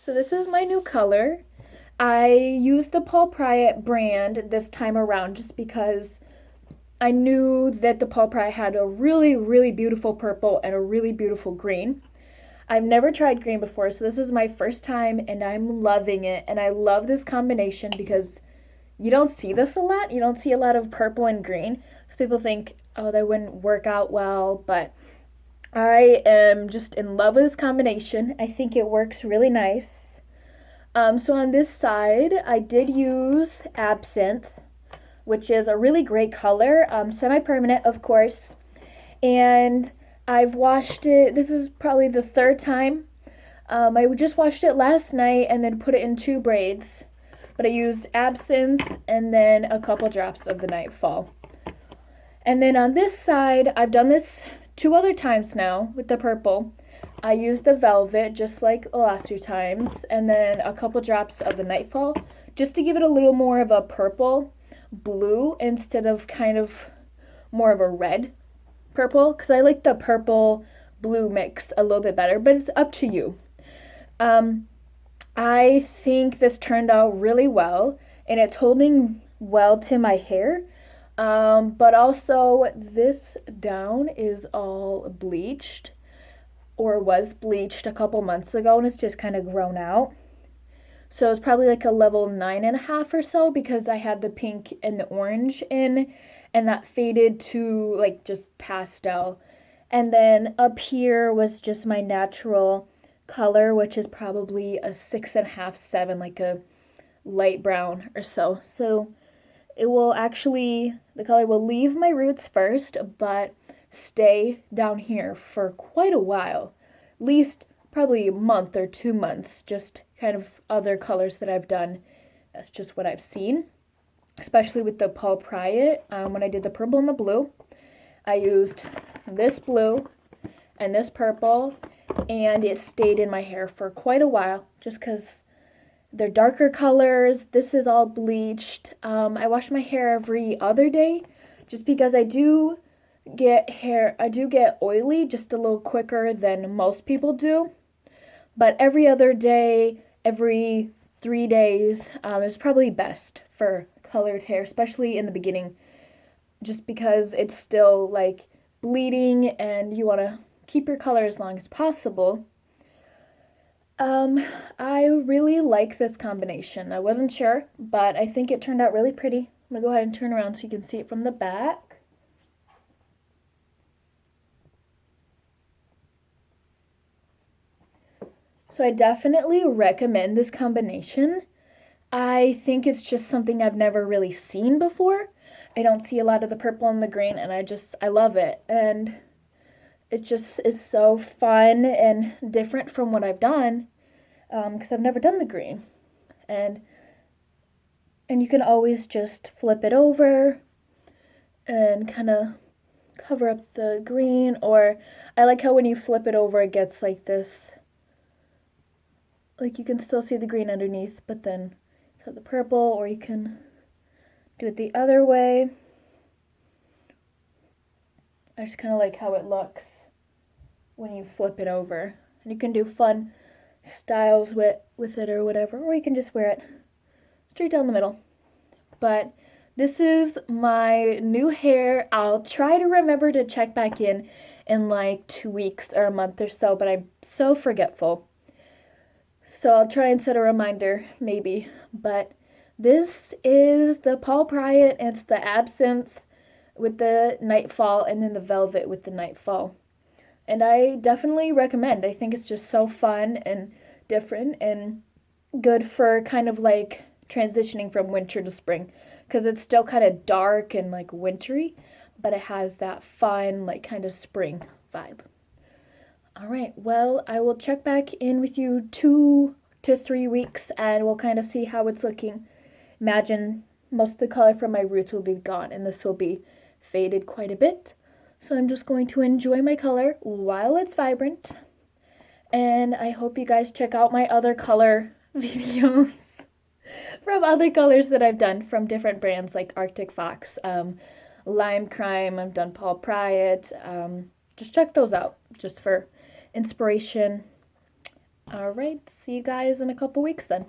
So this is my new color. I used the Pulpriot brand this time around just because I knew that the Pulpriot had a really, really beautiful purple and a really beautiful green. I've never tried green before, so this is my first time and I'm loving it. And I love this combination because you don't see this a lot. You don't see a lot of purple and green. So people think, oh, that wouldn't work out well, but I am just in love with this combination. I think it works really nice. So on this side, I did use Absinthe, which is a really great color, semi-permanent, of course. And I've washed it. This is probably the third time. I just washed it last night and then put it in 2 braids. But I used Absinthe and then a couple drops of the Nightfall. And then on this side, I've done this 2 other times now with the purple. I used the Velvet just like the last 2 times, and then a couple drops of the Nightfall just to give it a little more of a purple blue instead of kind of more of a red purple, because I like the purple blue mix a little bit better, but it's up to you. I think this turned out really well, and it's holding well to my hair. But also this down is all bleached or was bleached a couple months ago and it's just kind of grown out. So it's probably like a level 9.5 or so because I had the pink and the orange in and that faded to like just pastel. And then up here was just my natural color, which is probably a 6.5, 7, like a light brown or so. So it will actually, the color will leave my roots first, but stay down here for quite a while. At least probably a month or 2 months, just kind of other colors that I've done. That's just what I've seen, especially with the Pulpriot. When I did the purple and the blue, I used this blue and this purple, and it stayed in my hair for quite a while just because they're darker colors. This is all bleached. I wash my hair every other day just because I do get oily just a little quicker than most people do. But every other day, every 3 days is probably best for colored hair, especially in the beginning, just because it's still like bleeding and you want to keep your color as long as possible. I really like this combination. I wasn't sure, but I think it turned out really pretty. I'm gonna go ahead and turn around so you can see it from the back. So I definitely recommend this combination. I think it's just something I've never really seen before. I don't see a lot of the purple and the green, and I love it. And it just is so fun and different from what I've done, because I've never done the green. And you can always just flip it over and kind of cover up the green, or I like how when you flip it over it gets like this, like you can still see the green underneath, but then you have the purple, or you can do it the other way. I just kind of like how it looks when you flip it over. And you can do fun styles with it or whatever, or you can just wear it straight down the middle. But this is my new hair. I'll try to remember to check back in like 2 weeks or a month or so, but I'm so forgetful. So I'll try and set a reminder maybe. But this is the Pulpriot, and it's the Absinthe with the Nightfall, and then the Velvet with the Nightfall. And I definitely recommend. I think it's just so fun and different and good for kind of like transitioning from winter to spring, because it's still kind of dark and like wintry, but it has that fun like kind of spring vibe. All right, well, I will check back in with you 2 to 3 weeks and we'll kind of see how it's looking. Imagine most of the color from my roots will be gone and this will be faded quite a bit. So I'm just going to enjoy my color while it's vibrant. And I hope you guys check out my other color videos from other colors that I've done from different brands like Arctic Fox, Lime Crime, I've done Pulpriot. Just check those out just for inspiration. All right, see you guys in a couple weeks then.